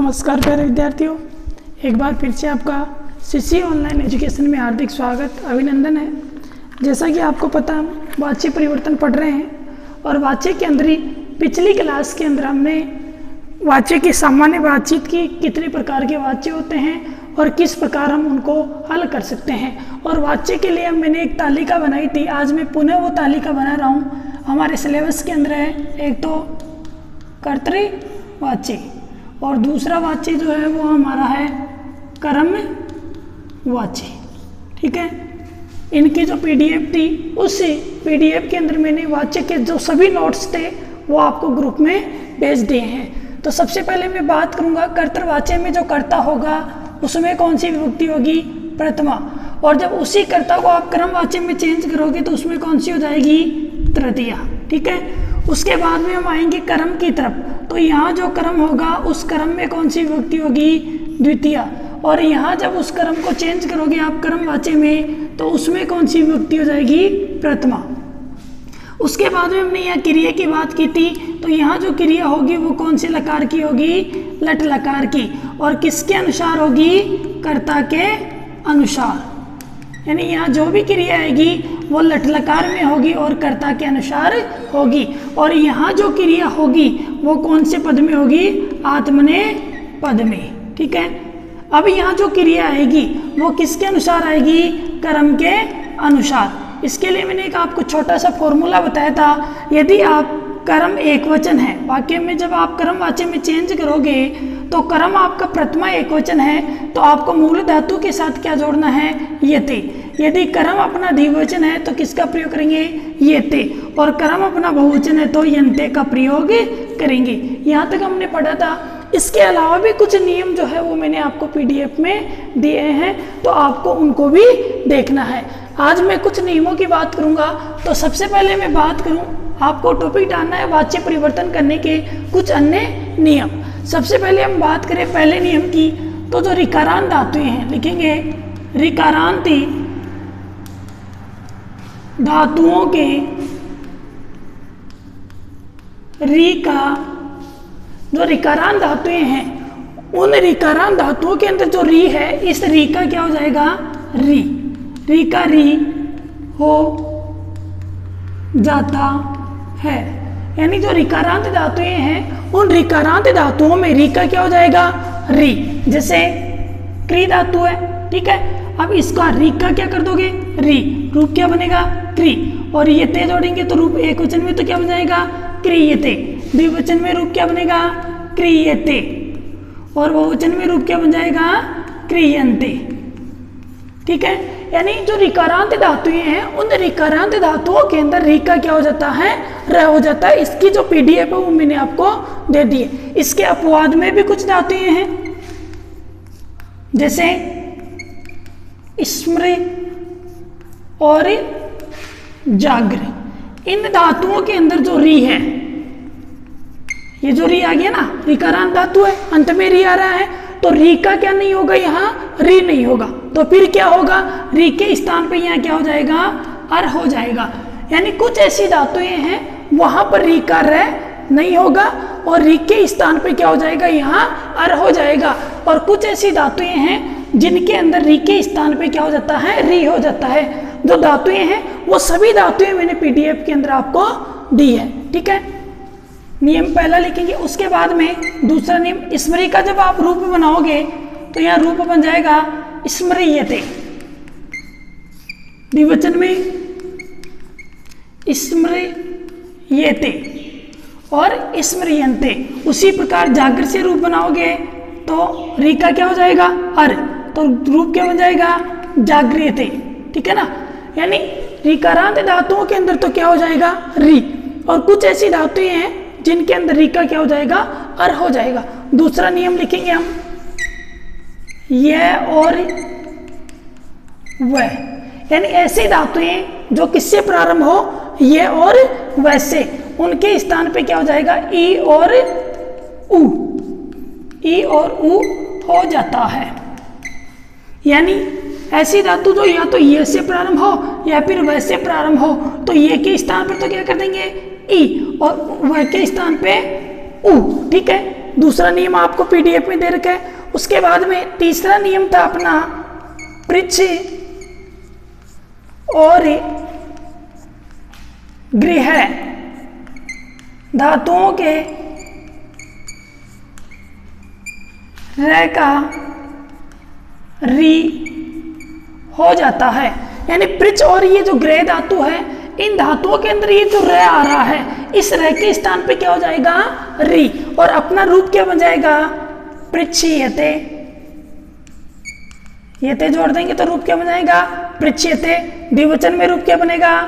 नमस्कार प्यारे विद्यार्थियों, एक बार फिर से आपका सीसी ऑनलाइन एजुकेशन में हार्दिक स्वागत अभिनंदन है। जैसा कि आपको पता हम वाच्य परिवर्तन पढ़ रहे हैं और वाच्य के अंदर ही पिछली क्लास के अंदर हमने वाच्य की सामान्य बातचीत की, कितने प्रकार के वाच्य होते हैं और किस प्रकार हम उनको हल कर सकते हैं। और वाच्य के लिए मैंने एक तालिका बनाई थी, आज मैं पुनः वो तालिका बना रहा हूँ। हमारे सिलेबस के अंदर है एक तो कर्तृवाच्य और दूसरा वाच्य जो है वो हमारा है कर्मवाच्य। ठीक है, इनकी जो पीडीएफ थी उस पीडीएफ के अंदर मैंने वाच्य के जो सभी नोट्स थे वो आपको ग्रुप में भेज दिए हैं। तो सबसे पहले मैं बात करूंगा कर्तृवाच्य में जो कर्ता होगा उसमें कौन सी विभक्ति होगी, प्रथमा। और जब उसी कर्ता को आप कर्मवाच्य में चेंज करोगे तो उसमें कौन सी हो जाएगी, तृतीया। ठीक है, उसके बाद में हम आएंगे कर्म की तरफ। तो यहाँ जो कर्म होगा उस कर्म में कौन सी विभक्ति होगी, द्वितीया। और यहाँ जब उस कर्म को चेंज करोगे आप कर्मवाच्य में तो उसमें कौन सी विभक्ति हो जाएगी, प्रथमा। उसके बाद में हमने यहाँ क्रिया की बात की थी, तो यहाँ जो क्रिया होगी वो कौन से लकार की होगी, लट लकार की। और किसके अनुसार होगी, कर्ता के अनुसार। यानी यहाँ जो भी क्रिया आएगी वो लट लकार में होगी और कर्ता के अनुसार होगी। और यहाँ जो क्रिया होगी वो कौन से पद में होगी, आत्मनेपद पद में। ठीक है, अब यहाँ जो क्रिया आएगी वो किसके अनुसार आएगी, कर्म के अनुसार। इसके लिए मैंने एक आपको छोटा सा फॉर्मूला बताया था। यदि आप कर्म एक वचन है, वाक्य में जब आप कर्मवाच्य में चेंज करोगे तो कर्म आपका प्रथमा एक वचन है तो आपको मूल धातु के साथ क्या जोड़ना है, यते। यदि कर्म अपना द्विवचन है तो किसका प्रयोग करेंगे, येते। और कर्म अपना बहुवचन है तो यंते का प्रयोग करेंगे। यहाँ तक हमने पढ़ा था। इसके अलावा भी कुछ नियम जो है वो मैंने आपको पीडीएफ में दिए हैं, तो आपको उनको भी देखना है। आज मैं कुछ नियमों की बात करूंगा। तो सबसे पहले मैं बात करूं, आपको टॉपिक डालना है वाच्य परिवर्तन करने के कुछ अन्य नियम। सबसे पहले हम बात करें पहले नियम की, तो जो ऋकारांत धातुएं हैं, लिखेंगे ऋकारांती धातुओं के री का, जो ऋकारांत धातुएं हैं उन ऋकारांत धातुओं के अंदर जो री है, इस री का क्या हो जाएगा, री। री का री हो जाता है। यानी जो ऋकारांत धातुएं हैं उन ऋकारांत धातुओं में री का क्या हो जाएगा, री। जैसे क्री धातु है, ठीक है, अब इसका री का क्या कर दोगे, री। रूप क्या बनेगा, क्री। और ये ते जोड़ेंगे तो रूप एक वचन में तो क्या बन जाएगा, क्रियते। द्विवचन में रूप क्या बनेगा, क्रियते। और बहुवचन में रूप क्या बन जाएगा, क्रियन्ते। ठीक है, यानी जो ऋकारांत धातुएं हैं उन ऋकारांत धातुओं के अंदर री का क्या हो जाता है, र हो जाता है। इसकी जो पीडीएफ है वो मैंने आपको दे दी है। इसके अपवाद में भी कुछ धातुएं हैं, जैसे स्मृ और जाग्र। इन धातुओं के अंदर जो री है, ये जो री आ गया ना, ऋकारांत धातु है, अंत में री आ रहा है, तो री का क्या नहीं होगा, यहाँ री नहीं होगा। तो फिर क्या होगा, री के स्थान पे यहाँ क्या हो जाएगा, अर हो जाएगा। यानी कुछ ऐसी धातुएं हैं वहां पर री का र नहीं होगा और री के स्थान पे क्या हो जाएगा, यहाँ अर हो जाएगा। और कुछ ऐसी धातुएं हैं जिनके अंदर री के स्थान पे क्या हो जाता है, री हो जाता है। जो धातुएं हैं वो सभी धातुएं मैंने पीडीएफ के अंदर आपको दी है। ठीक है, नियम पहला लिखेंगे। उसके बाद में दूसरा नियम, स्मृति का जब आप रूप बनाओगे तो यहाँ रूप बन जाएगा स्मृयते। द्विवचन में स्मृयते और स्मृयन्ते। उसी प्रकार जागृत से रूप बनाओगे तो री का क्या हो जाएगा, अर। तो रूप क्या बन जाएगा, जागृयते। ठीक है ना, यानी ऋकारांत धातुओं के अंदर तो क्या हो जाएगा, री। और कुछ ऐसी धातुएं हैं जिनके अंदर री का क्या हो जाएगा, अर हो जाएगा। दूसरा नियम लिखेंगे हम, यह और वह। यानी ऐसी धातुएं जो किससे प्रारंभ हो, ये और वैसे, उनके स्थान पे क्या हो जाएगा, ई और उ। ई और उ हो जाता है। यानी ऐसी धातु जो या तो ये से प्रारंभ हो या फिर वैसे प्रारंभ हो, तो ये के स्थान पर तो क्या कर देंगे, ई, और वह के स्थान पे उ। ठीक है, दूसरा नियम आपको पीडीएफ में दे रखा है। उसके बाद में तीसरा नियम था अपना पृच्छ और गृह धातुओं के र का री हो जाता है। यानी पृच्छ और ये जो गृह धातु है, इन धातुओं के अंदर ये जो र आ रहा है, इस र के स्थान पे क्या हो जाएगा, री, और अपना रूप क्या बन जाएगा, पृच्छ्यते। यते जोड़ देंगे तो रूप क्या बन जाएगा, पृच्छ्यते। द्विवचन में रूप क्या बनेगा,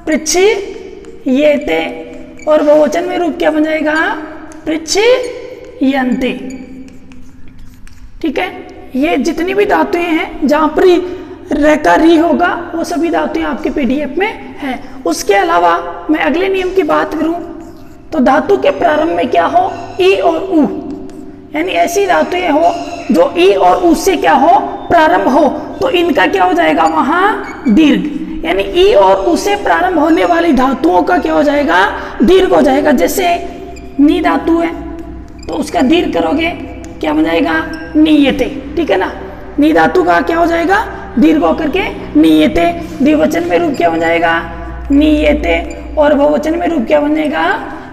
पृच्छ्यते, और बहुवचन में रूप क्या बन जाएगा, पृच्छ्यन्ते। ठीक है, ये जितनी भी धातुएं हैं जहां पर र का री होगा वो सभी धातुएं आपके पीडीएफ में है। उसके अलावा मैं अगले नियम की बात करूं तो धातु के प्रारंभ में क्या हो, ई और उ, यानी ऐसी धातुएं हो जो ई और उ से क्या हो, प्रारंभ हो, तो इनका क्या हो जाएगा वहां दीर्घ। यानी ई और उ से प्रारंभ होने वाली धातुओं का क्या हो जाएगा, दीर्घ हो जाएगा। जैसे नी धातु है तो उसका दीर्घ करोगे क्या बन जाएगा, नीयते। ठीक है ना, नी धातु का क्या हो जाएगा, दीर्घ होकर के नीयते। द्विवचन में रूप क्या बन जाएगा, नीयते, और बहुवचन में रूप क्या बन जाएगा,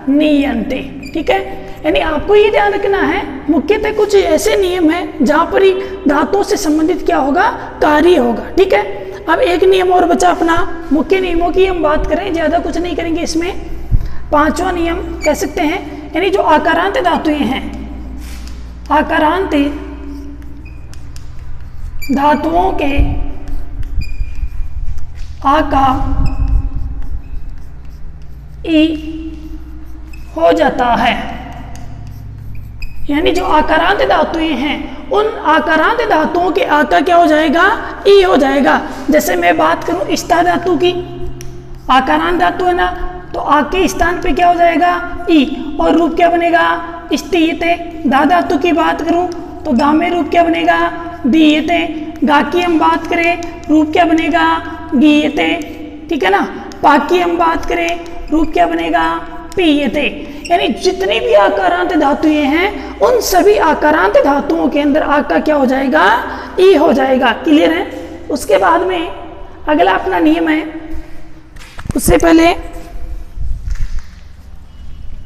नीयन्ते। ठीक है, यानी आपको ये ध्यान रखना है, मुख्यतः कुछ ऐसे नियम हैं जहां पर ही धातुओं से संबंधित क्या होगा, कार्य होगा। ठीक है, अब एक नियम और बचा अपना, मुख्य नियमों की हम बात करें, ज्यादा कुछ नहीं करेंगे इसमें। पांचवा नियम कह सकते हैं, यानी जो आकारांत धातुएं हैं, आकारांत धातुओं के आका ई हो जाता है। यानी जो आकारांत धातुएं हैं, उन आकारांत धातुओं के आका क्या हो जाएगा, ई हो जाएगा। जैसे मैं बात करूं स्था धातु की, आकारांत धातु है ना, तो आ के स्थान पे क्या हो जाएगा, ई, और रूप क्या बनेगा, स्थियते। धा धातु की बात करूं तो धा में रूप क्या बनेगा, दीयते। गा की हम बात करें, रूप क्या बनेगा, गीयते। ठीक है ना, पा की हम बात करें, रूप क्या बनेगा, पीयते। यानी जितनी भी आकारांत धातुएं हैं, उन सभी आकारांत धातुओं के अंदर आका क्या हो जाएगा, ई हो जाएगा। क्लियर है। उसके बाद में अगला अपना नियम है, उससे पहले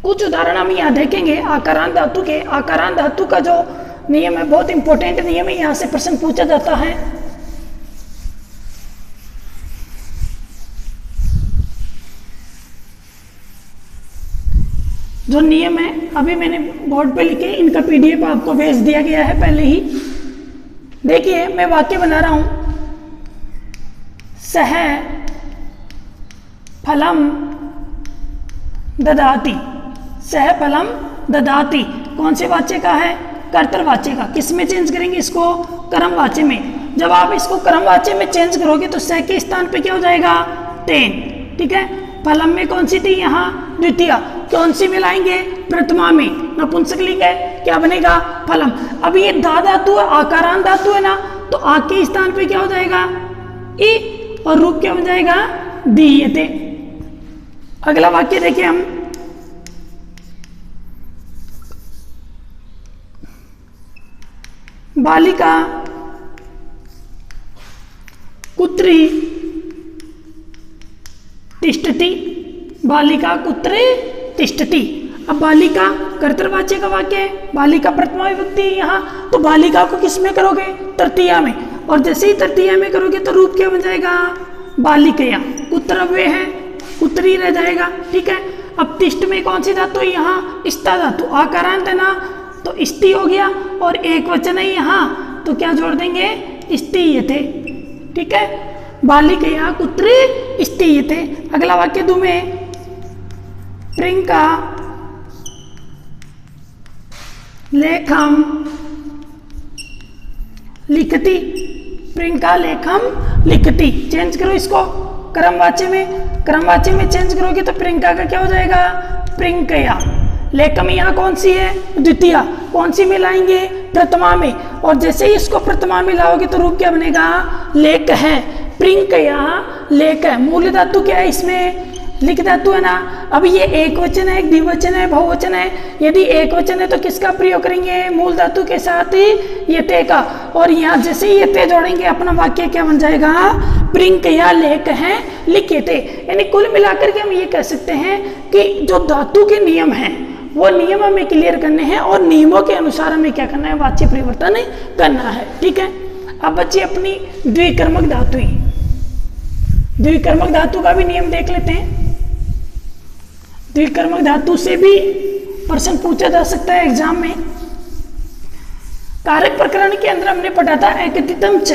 कुछ उदाहरण हम यहाँ देखेंगे आकारांत धातु के। आकारांत धातु का जो नियम है बहुत इंपॉर्टेंट नियम है, यहां से प्रश्न पूछा जाता है। जो नियम है अभी मैंने बोर्ड पे लिखे, इनका पीडीएफ आपको भेज दिया गया है पहले ही। देखिए मैं वाक्य बना रहा हूं, सह फलम ददाति। सह फलम ददाति कौन से वाच्य का है, कर्तृवाच्य का। किस में चेंज करेंगे इसको, कर्मवाच्य में। जब आप इसको कर्मवाच्य में चेंज करोगे तो सह के स्थान पे क्या हो जाएगा, तेन। ठीक है, फलम में कौन सी थी, यहाँ द्वितीय, कौन सी मिलाएंगे, प्रथमा में, नपुंसकलिंग है, क्या बनेगा, फलम। अब ये धा धातु है, आकारांत धातु है ना, तो आ के स्थान पे क्या हो जाएगा, ई, और रूप क्या बन जाएगा, दीयते। अगला वाक्य देखिए हम, बालिका कुत्री तिष्ठति। बालिका कुत्रे तिष्ठति। अब बालिका कर्तृवाच्य का वाक्य है, बालिका प्रथमा विभक्ति है यहाँ, तो बालिका को किस में करोगे, तृतीया में, और जैसे ही तृतीया में करोगे तो रूप क्या बन जाएगा, बालिकया। कुत्रव्य है, कुत्री रह जाएगा। ठीक है, अब तिष्ठ में कौन सी धातु है, यहाँ स्था धातु, आकारांत है ना, तो स्ति हो गया, और एक वचन है यहाँ, तो क्या जोड़ देंगे, स्तीयते। ठीक है, बालिकया कुत्रे स्तीयते। अगला वाक्य दूं मैं, प्रियंका लेखम लिखती। प्रियंका लेखम लिखती, चेंज करो इसको कर्मवाच्य में। कर्मवाच्य में चेंज करोगे तो प्रियंका का क्या हो जाएगा, प्रियंकया। लेखम यहाँ कौन सी है, द्वितीय, कौन सी में लाएंगे, प्रथमा में, और जैसे ही इसको प्रथमा में लाओगे तो रूप क्या बनेगा, लेख है। प्रियंकया लेख है। मूल धातु क्या है इसमें, लिख धातु है ना। अब ये एक वचन है, द्विवचन है, बहुवचन है। यदि एक वचन है तो किसका प्रयोग करेंगे? मूल धातु के साथ ही यते का। और यहाँ जैसे ही यते जोड़ेंगे अपना वाक्य क्या बन जाएगा? प्रिंक या लेख है लिखिते। यानी कुल मिलाकर के हम ये कह सकते हैं कि जो धातु के नियम हैं वो नियम हमें क्लियर करने हैं और नियमों के अनुसार हमें क्या करना है? वाच्य परिवर्तन करना है। ठीक है। अब बच्चे अपनी द्विकर्मक धातु, द्विकर्मक धातु का भी नियम देख लेते हैं। द्विकर्मक धातु से भी प्रश्न पूछा जा सकता है एग्जाम में। कारक प्रकरण के अंदर हमने पढ़ा था एकतितम च।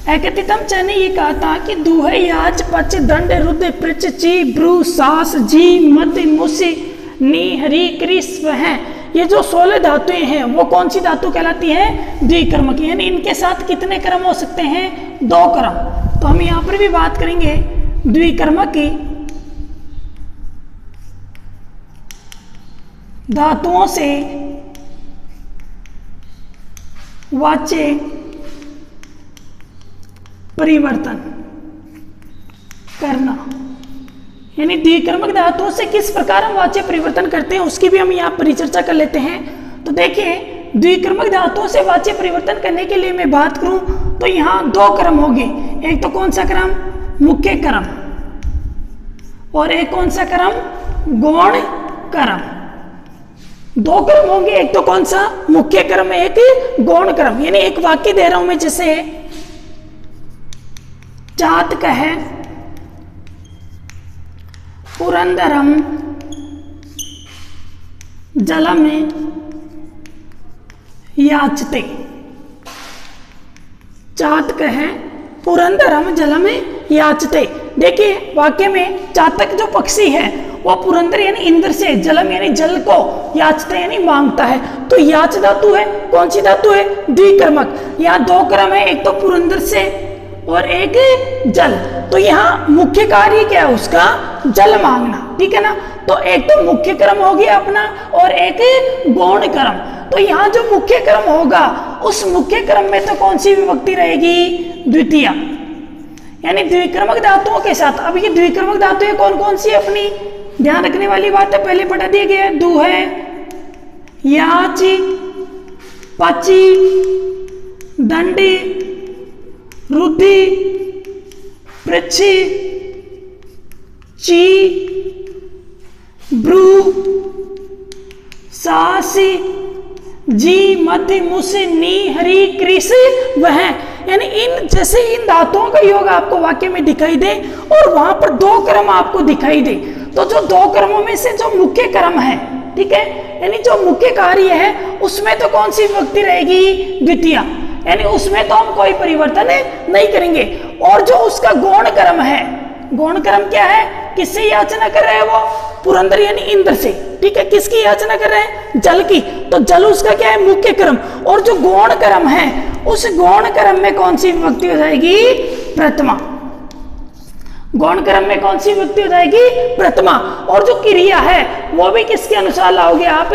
एकतितम च ने ये कहा था कि दुह याच पच दंड रुद्र प्रच ची ब्रू सास जी मध्य मुसी नी हरी क्रिस्व हैं। ये जो 16 धातुएं हैं वो कौन सी धातु कहलाती है? द्विकर्मक। यानी इनके साथ कितने क्रम हो सकते हैं? 2 क्रम। तो हम यहां पर भी बात करेंगे द्विकर्मक की धातुओं से वाच्य परिवर्तन करना। यानी द्विकर्मक धातुओं से किस प्रकार हम वाच्य परिवर्तन करते हैं उसकी भी हम यहाँ परिचर्चा कर लेते हैं। तो देखिए द्विकर्मक धातुओं से वाच्य परिवर्तन करने के लिए मैं बात करूं तो यहाँ 2 क्रम होंगे। एक तो कौन सा क्रम? मुख्य क्रम। और एक कौन सा क्रम? गौण क्रम। 2 क्रम होंगे। एक तो कौन सा? मुख्य क्रम, एक गौण क्रम। यानी एक वाक्य दे रहा हूं मैं, जैसे चातक है पुरंदरम जलम याचते। चातक है पुरंदरम जलम याचते। देखिए वाक्य में चातक जो पक्षी है वो पुरंदर यानी इंद्र से, जलम यानी जल को, याचते यानी मांगता है। तो याच धातु है, कौन सी धातु है? द्विकर्मक। यहाँ 2 क्रम है, एक तो पुरंदर से और एक जल। तो यहाँ मुख्य कार्य क्या है उसका? जल मांगना। ठीक है ना। तो एक तो मुख्य क्रम हो गया अपना और एक गौण क्रम। तो यहाँ जो मुख्य क्रम होगा उस मुख्य क्रम में तो कौन सी विभक्ति रहेगी? द्वितीय। यानी द्विकर्मक धातुओं के साथ। अब ये द्विकर्मक धातुएं कौन कौन सी अपनी ध्यान रखने वाली बात है, पहले पढ़ा दिया गया है। दु है, याची, पची, दंडी, रुद्धि, पृच्छी, ची, ब्रू, सासी, जी मध्य मुस नी हरी कृष वह। यानी इन जैसे इन धातुओं का योग आपको वाक्य में दिखाई दे और वहां पर 2 क्रम आपको दिखाई दे, तो जो 2 क्रमों में से जो मुख्य क्रम है, ठीक है, यानी जो मुख्य कार्य है उसमें तो कौन सी विभक्ति रहेगी? द्वितीय। यानी उसमें तो हम कोई परिवर्तन नहीं करेंगे। और जो उसका गौण क्रम है, गौण क्रम क्या है? किससे याचना कर रहे हैं वो? पुरंदर यानी इंद्र से। ठीक है। किसकी याचना कर रहे हैं? जल की। तो जल उसका क्या है? मुख्य क्रम। और जो गौण क्रम है उस गौण क्रम में कौन सी विभक्ति हो जाएगी? प्रथमा। गौण क्रम में कौन सी विभक्ति हो जाएगी? प्रथमा। और जो क्रिया है वो भी किसके अनुसार लाओगे आप?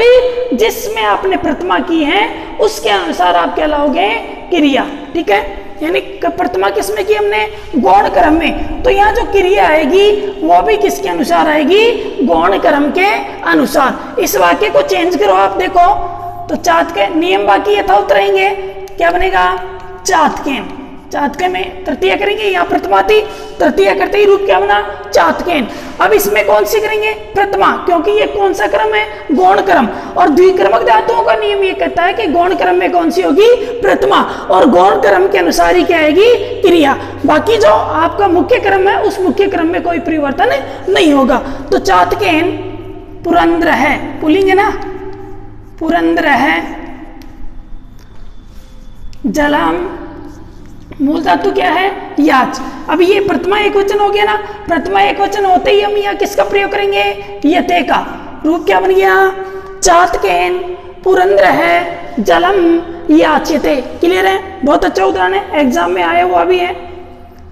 जिसमें आपने प्रथमा की है उसके अनुसार आप क्या लाओगे? क्रिया। ठीक है। यानी प्रथमा किसमें की हमने? गौण क्रम में। तो यहाँ जो क्रिया आएगी वो भी किसके अनुसार आएगी? गौण क्रम के अनुसार। इस वाक्य को चेंज करो आप, देखो तो चात के नियम बाकी यथावत रहेंगे। क्या बनेगा? चातकेन। चातके में तृतीय करेंगे, यहाँ प्रथमा थी, तृतीय करते ही रूप क्या बना? चातकेन। अब इसमें कौन सी करेंगे? प्रथमा, क्योंकि ये कौन सा क्रम है? गौण क्रम। और द्विक्रमक धातुओं का नियम ये कहता है कि गौण क्रम में कौन सी होगी? प्रथमा। और गौण क्रम के अनुसार ही क्या आएगी? क्रिया। बाकी जो आपका मुख्य क्रम है उस मुख्य क्रम में कोई परिवर्तन नहीं होगा। तो चातकेन पुरंद्र है, पुलिंग है ना, पुरंद्र है, जलम मूल धातु क्या है? याच। अब ये प्रथमा एक वचन हो गया ना। प्रथमा एक वचन होते ही हम यहाँ किसका प्रयोग करेंगे? यते का। रूप क्या बन गया? चातकेन पुरंद्र है, जलम याचते। क्लियर है? बहुत अच्छा उदाहरण है, एग्जाम में आया हुआ भी है।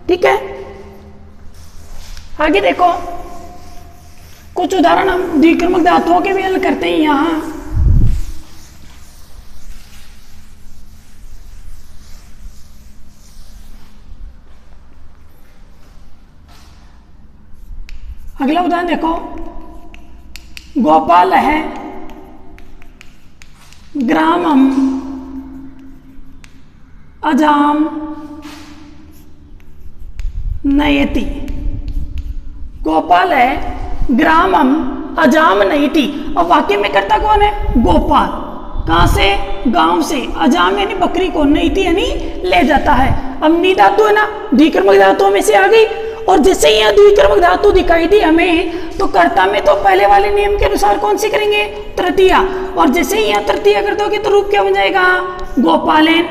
ठीक है। आगे देखो, कुछ उदाहरण हम द्विक्रमक धातुओं के भी हल करते हैं यहाँ। अगला उदाहरण देखो, गोपाल है ग्रामम अजाम नयति। गोपाल है ग्रामम अजाम नयति। अब वाक्य में करता कौन है? गोपाल। कहां से? गांव से। अजाम यानी बकरी को, नयति यानी ले जाता है। अब नी धातु है ना, द्विक्रमक धातुओं में से आ गई। और जैसे ही यहाँ द्विक्रमक धातु दिखाई दी हमें, तो कर्ता में तो पहले वाले नियम के अनुसार कौन सी करेंगे? तृतीया। और जैसे ही यहाँ तृतीया कर दोगे तो रूप क्या बन जाएगा? गोपालेन।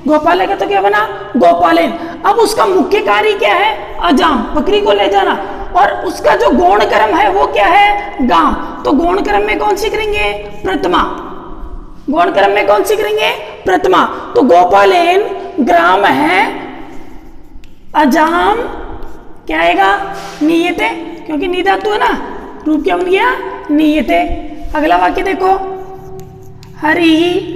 गोपाल का तो क्या बना? गोपालेन। अब उसका मुख्य कार्य क्या है? अजाम, बकरी को ले जाना। और उसका जो गौण कर्म है वो क्या है? गांव। तो गौण कर्म में कौन सी करेंगे? प्रथमा। गौण कर्म में कौन सी करेंगे? प्रथमा। तो गोपालेन ग्राम है अजाम, क्या आएगा? नियते, क्योंकि नी धातु है ना, रूप क्या बन गया? नियते। अगला वाक्य देखो, हरि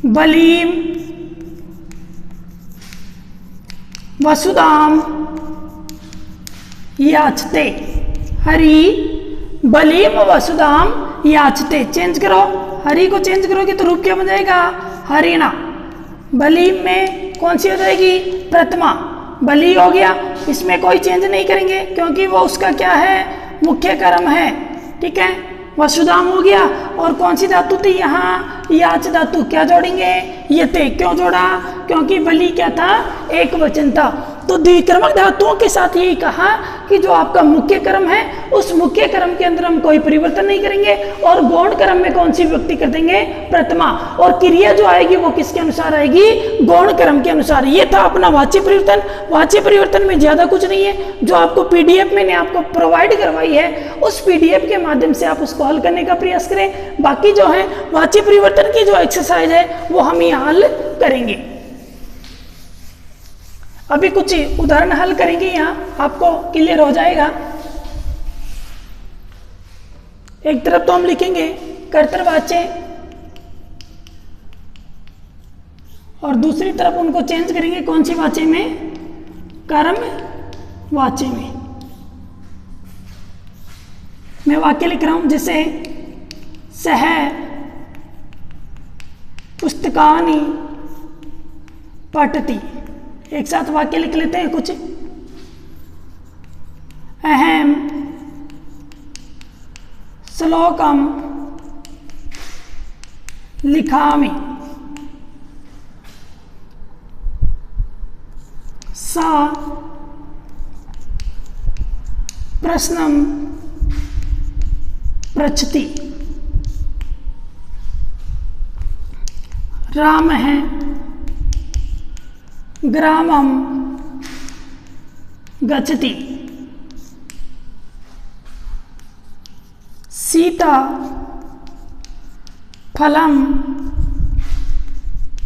बलीम वसुदाम याचते। हरि बलीम वसुदाम याचते। चेंज करो, हरि को चेंज करोगे तो रूप क्या बन जाएगा? हरिणा। बलीम में कौन सी हो जाएगी? प्रथमा। बली हो गया, इसमें कोई चेंज नहीं करेंगे क्योंकि वो उसका क्या है? मुख्य कर्म है। ठीक है। वसुधाम हो गया। और कौन सी धातु थी यहाँ? याच धातु। क्या जोड़ेंगे? यते। क्यों जोड़ा? क्योंकि बलि क्या था? एक वचन था। तो द्विक्रमक धातुओं के साथ यही कहा कि जो आपका मुख्य कर्म है उस मुख्य कर्म के अंदर हम कोई परिवर्तन नहीं करेंगे। और गौण कर्म में कौन सी विभक्ति कर देंगे? प्रथमा। और क्रिया जो आएगी वो किसके अनुसार आएगी? गौण कर्म के अनुसार। ये था अपना वाच्य परिवर्तन। वाच्य परिवर्तन में ज्यादा कुछ नहीं है। जो आपको पीडीएफ मैंने आपको प्रोवाइड करवाई है उस पीडीएफ के माध्यम से आप उसको हल करने का प्रयास करें। बाकी जो है वाच्य परिवर्तन की जो एक्सरसाइज है वो हम यहाँ हल करेंगे। अभी कुछ उदाहरण हल करेंगे, यहाँ आपको क्लियर हो जाएगा। एक तरफ तो हम लिखेंगे कर्तृवाच्य और दूसरी तरफ उनको चेंज करेंगे। कौन सी वाच्य में? कर्म वाच्य में। मैं वाक्य लिख रहा हूं, जैसे सह पुस्तकानि पठति। एक साथ वाक्य लिख लेते हैं कुछ। अहम श्लोकम लिखामि। सा प्रश्नम पृच्छति। राम है ग्रामम गच्छति। सीता फलम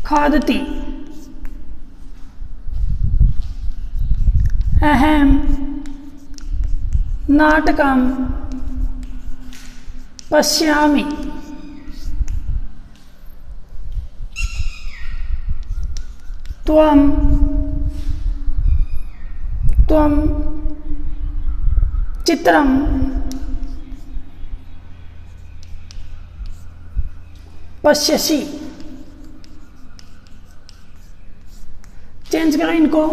खादति। अहम नाटकम पश्यामि। त्वं चित्रम पश्यसि। चेंज करो, इनको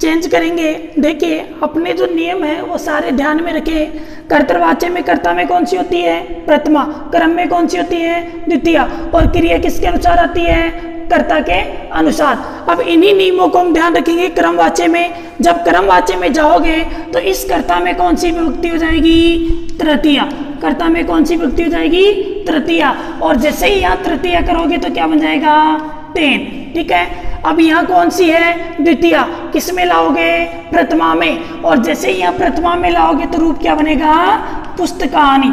चेंज करेंगे। देखिए अपने जो नियम है वो सारे ध्यान में रखे। कर्तृवाच्य में कर्ता में कौन सी होती है? प्रथमा। कर्म में कौन सी होती है? द्वितीया। और क्रिया किसके अनुसार आती है? कर्ता के अनुसार। अब इन्हीं नियमों को हम ध्यान रखेंगे क्रमवाच्य में। जब क्रमवाच्य में जाओगे तो इस कर्ता में कौन सी विभक्ति हो जाएगी? तृतीया। कर्ता में कौन सी विभक्ति हो जाएगी? तृतीया। और जैसे ही यहाँ तृतीया करोगे तो क्या बन जाएगा? तेन। ठीक है। अब यहाँ कौन सी है? द्वितीया। किस में लाओगे? प्रथमा में। और जैसे ही यहाँ प्रथमा में लाओगे तो रूप क्या बनेगा? पुस्तकानि।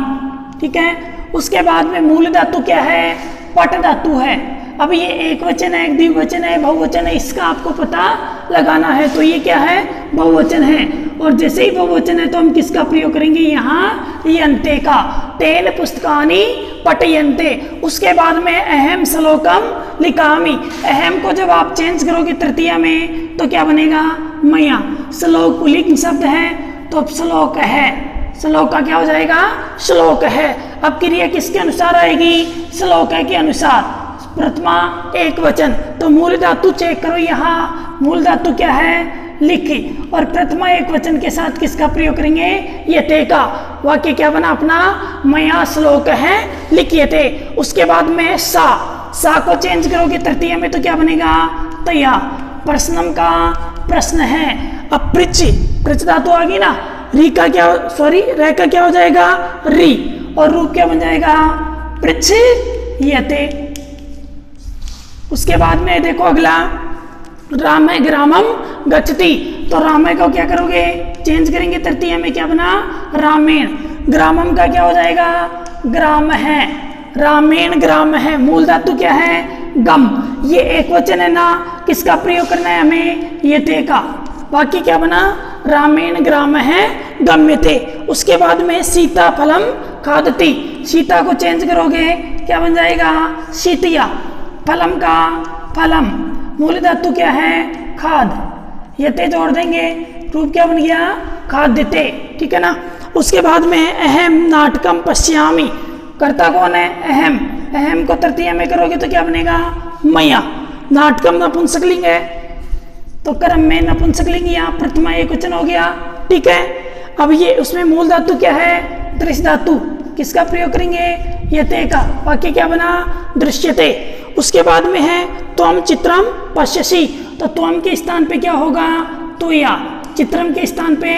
ठीक है। उसके बाद में मूल धातु क्या है? पट धातु है। अब ये एक वचन है, एक द्विवचन है, बहुवचन है, इसका आपको पता लगाना है। तो ये क्या है? बहुवचन है। और जैसे ही बहुवचन है तो हम किसका प्रयोग करेंगे? यहाँ यन्ते का। तेन पुस्तकानि पठयन्ते। उसके बाद में अहम श्लोकम लिखामि। अहम को जब आप चेंज करोगे तृतीया में तो क्या बनेगा? मया। श्लोक पुल्लिंग शब्द है तो अब श्लोक है, श्लोक का क्या हो जाएगा? श्लोक है। अब क्रिया किसके अनुसार आएगी? श्लोक है के अनुसार। प्रथमा एक वचन, तो मूल धातु चेक करो, यहाँ मूल धातु क्या है? लिखी। और प्रथमा एक वचन के साथ किसका प्रयोग करेंगे? यते का। वाक्य क्या बना अपना? मया श्लोक है लिख्यते। उसके बाद में सा को चेंज करोगे तृतीय में तो क्या बनेगा? तया। प्रश्नम का प्रश्न है। अब पृच धातु आ गई ना, री का क्या, सॉरी रे का क्या हो जाएगा? री। और रूप क्या बन जाएगा? पृच्छ यते। उसके बाद में देखो अगला, राम है ग्रामम गच्छति, तो राम को क्या करोगे? चेंज करेंगे तृतीय में, क्या बना? रामेण। ग्रामम का क्या हो जाएगा? ग्राम है। रामेण ग्राम है। मूल धातु क्या है? गम। ये एक वचन है ना, किसका प्रयोग करना है हमें? यते का। वाक्य क्या बना? रामेण ग्राम है गम्यते। उसके बाद में सीता फलम खादति, सीता को चेंज करोगे क्या बन जाएगा? शीतिया। फलम का फलम, मूल धातु क्या है? खाद। यते जोड़ देंगे, रूप क्या बन गया? खाद्यते। ठीक है ना। उसके बाद में अहम नाटकम पश्यामि, कर्ता कौन है? अहम। अहम को तृतीय में करोगे तो क्या बनेगा? मया। नाटकम नपुंसकलिंग है, तो कर्म में नपुंसकलिंग, यहाँ प्रथमा एक वचन हो गया। ठीक है। अब ये उसमें मूल धातु क्या है? दृश्य धातु। किसका प्रयोग करेंगे? यते का। वाक्य क्या बना? दृश्यते। उसके बाद में है त्वम चित्रम पश्यसि, तो त्वम के स्थान पे क्या होगा? त्वया। चित्रम के स्थान पे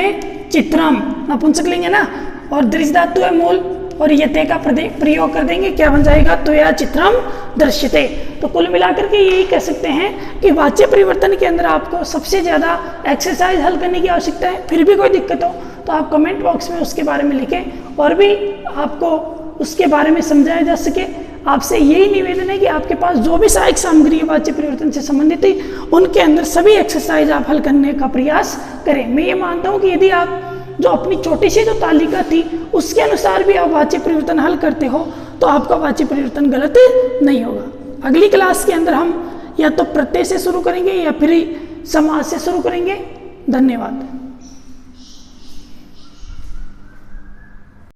चित्रम, नपुंसकलिंग है ना, और दृश्य धातु है मूल, और यते का प्रयोग कर देंगे, क्या बन जाएगा? त्वया चित्रम दृश्यते। तो कुल मिलाकर के यही कह सकते हैं कि वाच्य परिवर्तन के अंदर आपको सबसे ज़्यादा एक्सरसाइज हल करने की आवश्यकता है। फिर भी कोई दिक्कत हो तो आप कमेंट बॉक्स में उसके बारे में लिखें, और भी आपको उसके बारे में समझाया जा सके। आपसे यही निवेदन है कि आपके पास जो भी सहायक सामग्री वाच्य परिवर्तन से संबंधित है, उनके अंदर सभी एक्सरसाइज आप हल करने का प्रयास करें। मैं ये मानता हूँ कि यदि आप जो अपनी छोटी सी जो तालिका थी उसके अनुसार भी आप वाच्य परिवर्तन हल करते हो तो आपका वाच्य परिवर्तन गलत नहीं होगा। अगली क्लास के अंदर हम या तो प्रत्यय से शुरू करेंगे या फिर समास से शुरू करेंगे। धन्यवाद।